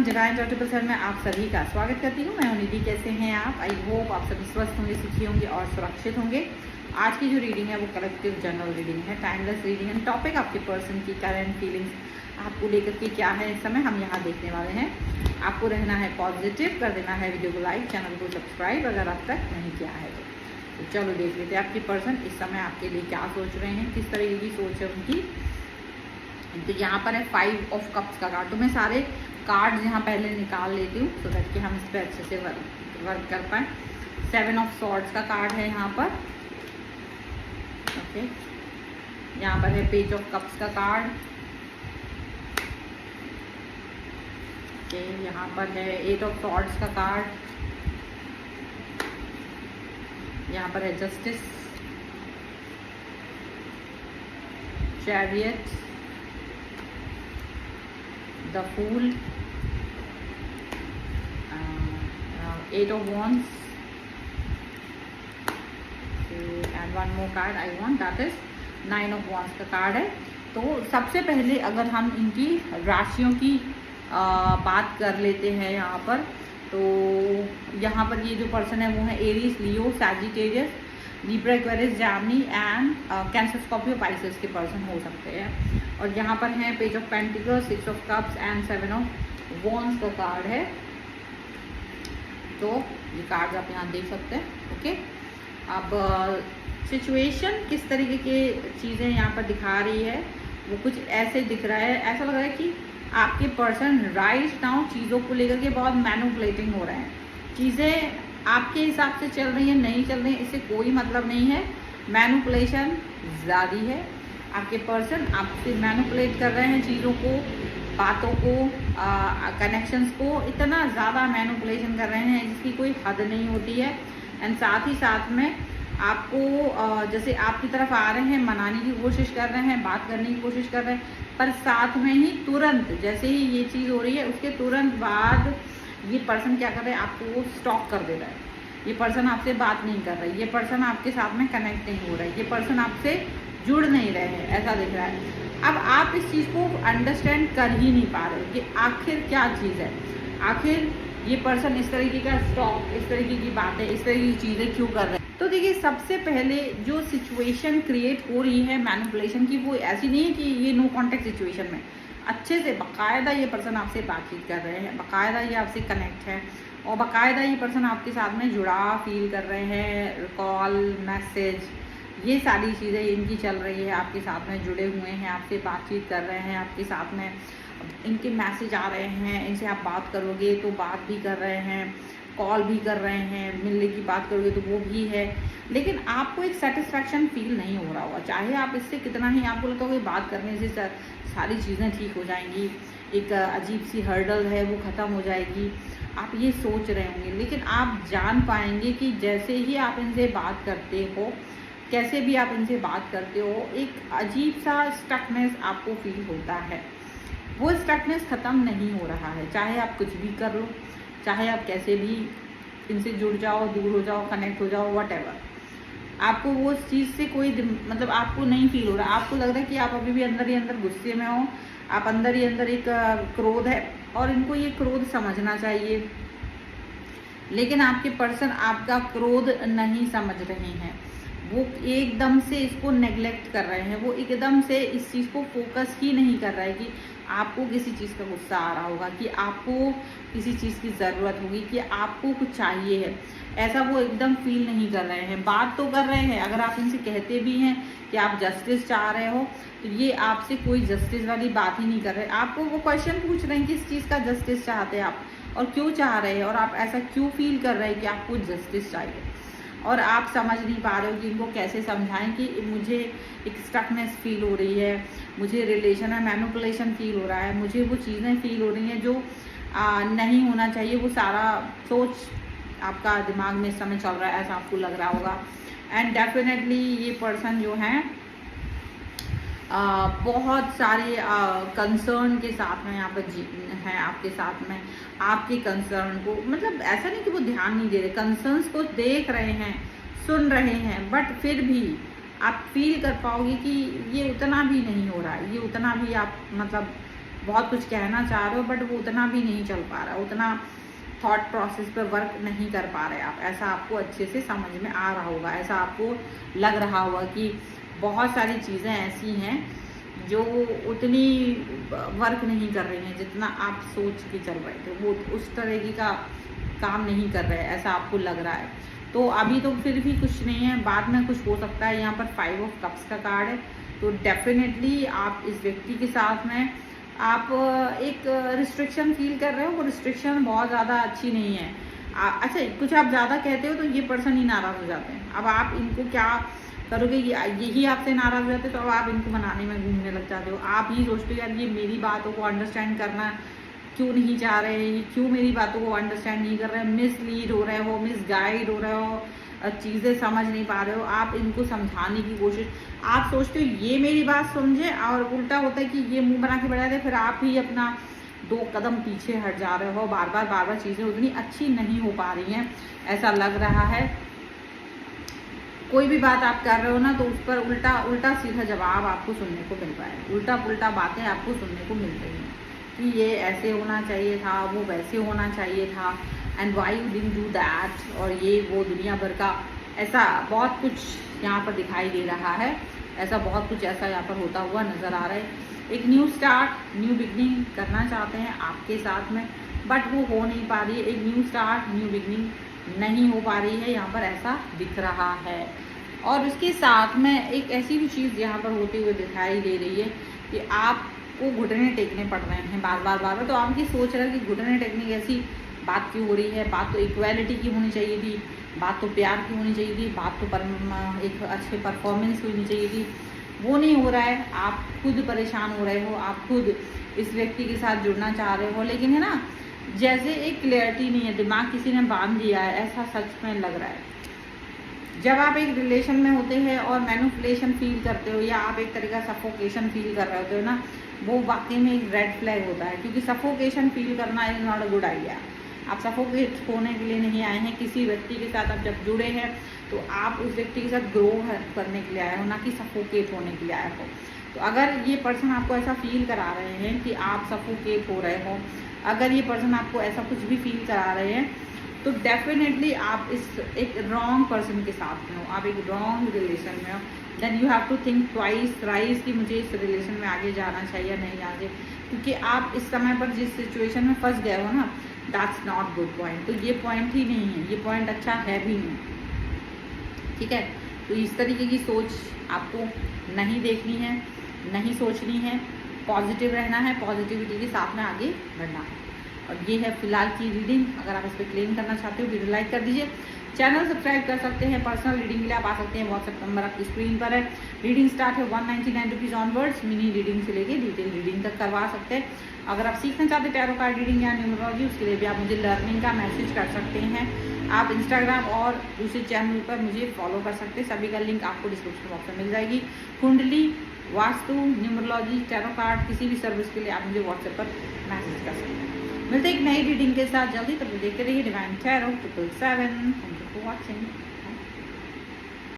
Divine charitable cell में आप सभी का स्वागत करती हूँ। मैं हूँ निधि। कैसे हैं आप? आई होप आप सभी स्वस्थ होंगे, सुखी होंगे और सुरक्षित होंगे। आज की जो रीडिंग है वो कलेक्टिव जनरल रीडिंग है, टाइमलेस रीडिंग है। टॉपिक आपके पर्सन की करंट फीलिंग्स आपको लेकर के क्या है इस समय हम यहाँ देखने वाले हैं। आपको रहना है पॉजिटिव, कर देना है वीडियो को लाइक, चैनल को सब्सक्राइब अगर अब तक नहीं किया है तो चलो देख लेते हैं आपके पर्सन इस समय आपके लिए क्या सोच रहे हैं, किस तरीके की सोच है उनकी। तो यहाँ पर है 5 ऑफ कप्स का कार्ड। तो मैं सारे कार्ड्स यहाँ पहले निकाल लेती हूँ तो ताकि हम इस पर अच्छे से वर्क कर पाएँ। 7 ऑफ सॉर्ड्स का कार्ड है यहाँ पर। ओके, यहाँ पर है पेज ऑफ कप्स का कार्ड। ओके, यहाँ पर है 8 ऑफ सॉर्ड्स का कार्ड। यहाँ पर है justice, chariot, the fool, 8 of wands, and one more card I want, that is 9 of wands का कार्ड है। तो सबसे पहले अगर हम इनकी राशियों की बात कर लेते हैं यहाँ पर, तो यहाँ पर ये जो पर्सन है वो है Aries, Leo, Sagittarius, Libra, Aquarius, Gemini and cancer, Scorpio, Pisces के पर्सन हो सकते हैं। और यहाँ पर है page of pentacles, 6 of cups and 7 of wands का कार्ड है। तो ये कार्ड आप यहाँ देख सकते हैं। ओके, अब सिचुएशन किस तरीके की चीज़ें यहाँ पर दिखा रही है वो कुछ ऐसे दिख रहा है। ऐसा लग रहा है कि आपके पर्सन राइट नाउ चीज़ों को लेकर के बहुत मैनिपुलेटिंग हो रहे हैं। चीज़ें आपके हिसाब से चल रही हैं, नहीं चल रही हैं, इससे कोई मतलब नहीं है। मैनिपुलेशन ज़्यादा है। आपके पर्सन आपसे मैनिपुलेट कर रहे हैं चीज़ों को, बातों को, कनेक्शंस को इतना ज़्यादा मैनिपुलेशन कर रहे हैं जिसकी कोई हद नहीं होती है। एंड साथ ही साथ में आपको जैसे आपकी तरफ आ रहे हैं, मनाने की कोशिश कर रहे हैं, बात करने की कोशिश कर रहे हैं, पर साथ में ही तुरंत जैसे ही ये चीज़ हो रही है उसके तुरंत बाद ये पर्सन क्या कर रहा है, आपको स्टॉप कर दे रहा है। ये पर्सन आपसे बात नहीं कर रहा है, ये पर्सन आपके साथ में कनेक्ट नहीं हो रहा है, ये पर्सन आपसे जुड़ नहीं रहे हैं, ऐसा दिख रहा है। अब आप इस चीज़ को अंडरस्टैंड कर ही नहीं पा रहे कि आखिर क्या चीज़ है, आखिर ये पर्सन इस तरीके का स्टॉप, इस तरीके की बातें, इस तरीके की चीज़ें क्यों कर रहे हैं। तो देखिए, सबसे पहले जो सिचुएशन क्रिएट हो रही है मैनिपुलेशन की, वो ऐसी नहीं है कि ये नो कॉन्टेक्ट सिचुएशन में अच्छे से बाकायदा ये पर्सन आपसे बातचीत कर रहे हैं, बाकायदा ये आपसे कनेक्ट है और बाकायदा ये पर्सन आपके साथ में जुड़ा फील कर रहे हैं। कॉल, मैसेज, ये सारी चीज़ें इनकी चल रही है, आपके साथ में जुड़े हुए हैं, आपसे बातचीत कर रहे हैं, आपके साथ में इनके मैसेज आ रहे हैं, इनसे आप बात करोगे तो बात भी कर रहे हैं, कॉल भी कर रहे हैं, मिलने की बात करोगे तो वो भी है। लेकिन आपको एक सेटिस्फैक्शन फील नहीं हो रहा होगा, चाहे आप इससे कितना ही आपको लगता होगा बात करने से सारी चीज़ें ठीक हो जाएंगी, एक अजीब सी हर्डल है वो ख़त्म हो जाएगी, आप ये सोच रहे होंगे। लेकिन आप जान पाएंगे कि जैसे ही आप इनसे बात करते हो, कैसे भी आप इनसे बात करते हो, एक अजीब सा स्टकनेस आपको फील होता है। वो स्टकनेस ख़त्म नहीं हो रहा है, चाहे आप कुछ भी कर लो, चाहे आप कैसे भी इनसे जुड़ जाओ, दूर हो जाओ, कनेक्ट हो जाओ, व्हाटएवर, आपको वो चीज़ से कोई मतलब आपको नहीं फील हो रहा। आपको लग रहा है कि आप अभी भी अंदर ही अंदर गुस्से में हो, आप अंदर ही अंदर एक क्रोध है और इनको ये क्रोध समझना चाहिए। लेकिन आपके पर्सन आपका क्रोध नहीं समझ रहे हैं, वो एकदम से इसको नेग्लेक्ट कर रहे हैं, वो एकदम से इस चीज़ को फोकस ही नहीं कर रहा है कि आपको किसी चीज़ का गुस्सा आ रहा होगा, कि आपको किसी चीज़ की ज़रूरत होगी, कि आपको कुछ चाहिए है, ऐसा वो एकदम फील नहीं कर रहे हैं। बात तो कर रहे हैं, अगर आप इनसे कहते भी हैं कि आप जस्टिस चाह रहे हो तो ये आपसे कोई जस्टिस वाली बात ही नहीं कर रहे। आपको वो क्वेश्चन पूछ रहे हैं किस चीज़ का जस्टिस चाहते हैं आप और क्यों चाह रहे हैं और आप ऐसा क्यों फील कर रहे हैं कि आपको जस्टिस चाहिए। और आप समझ नहीं पा रहे हो कि इनको कैसे समझाएं कि मुझे एक स्टकनेस फील हो रही है, मुझे रिलेशन में मैनिपुलेशन फील हो रहा है, मुझे वो चीज़ें फील हो रही हैं जो नहीं होना चाहिए। वो सारा सोच आपका दिमाग में इस समय चल रहा है, ऐसा आपको लग रहा होगा। एंड डेफिनेटली ये पर्सन जो है बहुत सारे कंसर्न के साथ में यहाँ पर है आपके साथ में। आपके कंसर्न को, मतलब ऐसा नहीं कि वो ध्यान नहीं दे रहे, कंसर्न्स को देख रहे हैं, सुन रहे हैं, बट फिर भी आप फील कर पाओगे कि ये उतना भी नहीं हो रहा है, ये उतना भी आप मतलब बहुत कुछ कहना चाह रहे हो, बट वो उतना भी नहीं चल पा रहा, उतना थॉट प्रोसेस पे वर्क नहीं कर पा रहे आप। ऐसा आपको अच्छे से समझ में आ रहा होगा, ऐसा आपको लग रहा होगा कि बहुत सारी चीज़ें ऐसी हैं जो उतनी वर्क नहीं कर रही हैं जितना आप सोच के चल रहे थे, वो उस तरह की का काम नहीं कर रहे, ऐसा आपको लग रहा है। तो अभी तो फिर भी कुछ नहीं है, बाद में कुछ हो सकता है। यहाँ पर 5 ऑफ कप्स का कार्ड है, तो डेफिनेटली आप इस व्यक्ति के साथ में आप एक रिस्ट्रिक्शन फील कर रहे हो, वो रिस्ट्रिक्शन बहुत ज़्यादा अच्छी नहीं है। अच्छा, कुछ आप ज़्यादा कहते हो तो ये पर्सन ही नाराज़ हो जाते हैं। अब आप इनको क्या करोगे, यही आपसे नाराज़ हो जाते तो अब आप इनको मनाने में घूमने लग जाते हो। आप ही सोचते हो यार ये मेरी बातों को अंडरस्टैंड करना क्यों नहीं चाह रहे हैं, क्यों मेरी बातों को अंडरस्टैंड नहीं कर रहे हैं, मिसलीड हो रहे हो, मिसगाइड हो रहे हो, चीज़ें समझ नहीं पा रहे हो। आप इनको समझाने की कोशिश, आप सोचते हो ये मेरी बात समझे, और उल्टा होता है कि ये मुंह बना के बैठा रहे, फिर आप ही अपना 2 कदम पीछे हट जा रहे हो। बार बार चीज़ें उतनी अच्छी नहीं हो पा रही हैं, ऐसा लग रहा है। कोई भी बात आप कर रहे हो ना, तो उस पर उल्टा सीधा जवाब आपको सुनने को मिल रहा है, उल्टा पुल्टा बातें आपको सुनने को मिल रही हैं कि ये ऐसे होना चाहिए था, वो वैसे होना चाहिए था, and why you didn't do that, और ये वो दुनिया भर का ऐसा बहुत कुछ यहाँ पर दिखाई दे रहा है। ऐसा बहुत कुछ ऐसा यहाँ पर होता हुआ नज़र आ रहा है। एक न्यू स्टार्ट, न्यू बिगनिंग करना चाहते हैं आपके साथ में, बट वो हो नहीं पा रही है। एक न्यू स्टार्ट, न्यू बिगनिंग नहीं हो पा रही है, यहाँ पर ऐसा दिख रहा है। और उसके साथ में एक ऐसी भी चीज़ यहाँ पर होते हुए दिखाई दे रही है कि आपको घुटने टेकने पड़ रहे हैं बार बार। तो आप ये सोच रहे हैं कि घुटने टेकने की ऐसी बात क्यों हो रही है, बात तो इक्वालिटी की होनी चाहिए थी, बात तो प्यार की होनी चाहिए थी, बात तो एक अच्छे परफॉर्मेंस की होनी चाहिए थी, वो नहीं हो रहा है। आप खुद परेशान हो रहे हो, आप खुद इस व्यक्ति के साथ जुड़ना चाह रहे हो, लेकिन है ना, जैसे एक क्लियरिटी नहीं है, दिमाग किसी ने बांध दिया है, ऐसा सच में लग रहा है। जब आप एक रिलेशन में होते हैं और मैनिपुलेशन फील करते हो, या आप एक तरह का सफोकेशन फील कर रहे होते हो ना, वो वाकई में एक रेड फ्लैग होता है, क्योंकि सफोकेशन फील करना is not a good idea. आप सफोकेट होने के लिए नहीं आए हैं। किसी व्यक्ति के साथ आप जब जुड़े हैं तो आप उस व्यक्ति के साथ ग्रो करने के लिए आए हो, ना कि सफोकेट होने के लिए आए हो। तो अगर ये पर्सन आपको ऐसा फील करा रहे हैं कि आप सफोकेट हो रहे हो, अगर ये पर्सन आपको ऐसा कुछ भी फील करा रहे हैं, तो डेफिनेटली आप इस एक रॉन्ग पर्सन के साथ में हो, आप एक रॉन्ग रिलेशन में हो। Then you have to think twice thrice कि मुझे इस रिलेशन में आगे जाना चाहिए या नहीं आगे, क्योंकि आप इस समय पर जिस सिचुएशन में फंस गए हो ना, दैट्स नॉट गुड पॉइंट। तो ये पॉइंट ही नहीं है, ये पॉइंट अच्छा है भी नहीं, ठीक है। तो इस तरीके की सोच आपको नहीं देखनी है, नहीं सोचनी है, पॉजिटिव रहना है, पॉजिटिविटी के साथ में आगे बढ़ना है। और ये है फिलहाल की रीडिंग। अगर आप इस पर क्लेम करना चाहते हो, वीडियो लाइक कर दीजिए, चैनल सब्सक्राइब कर सकते हैं। पर्सनल रीडिंग के लिए आप आ सकते हैं, व्हाट्सएप नंबर आपकी स्क्रीन पर है। रीडिंग स्टार्ट है 199 रुपीज़ ऑनवर्ड्स, मिनी रीडिंग से लेके डिटेल रीडिंग तक करवा सकते हैं। अगर आप सीखना चाहते हैं टैरो कार्ड रीडिंग या न्यूमरोलॉजी, उसके लिए भी आप मुझे लर्निंग का मैसेज कर सकते हैं। आप इंस्टाग्राम और दूसरे चैनल पर मुझे फॉलो कर सकते हैं, सभी का लिंक आपको डिस्क्रिप्शन बॉक्स में मिल जाएगी। कुंडली, वास्तु, न्यूमरोलॉजी, टैरो कार्ड, किसी भी सर्विस के लिए आप मुझे व्हाट्सएप पर मैसेज कर सकते हैं। मिलते एक नई रीडिंग के साथ जल्दी, तब देखते रहिए divine tarot 777। Thank you for watching.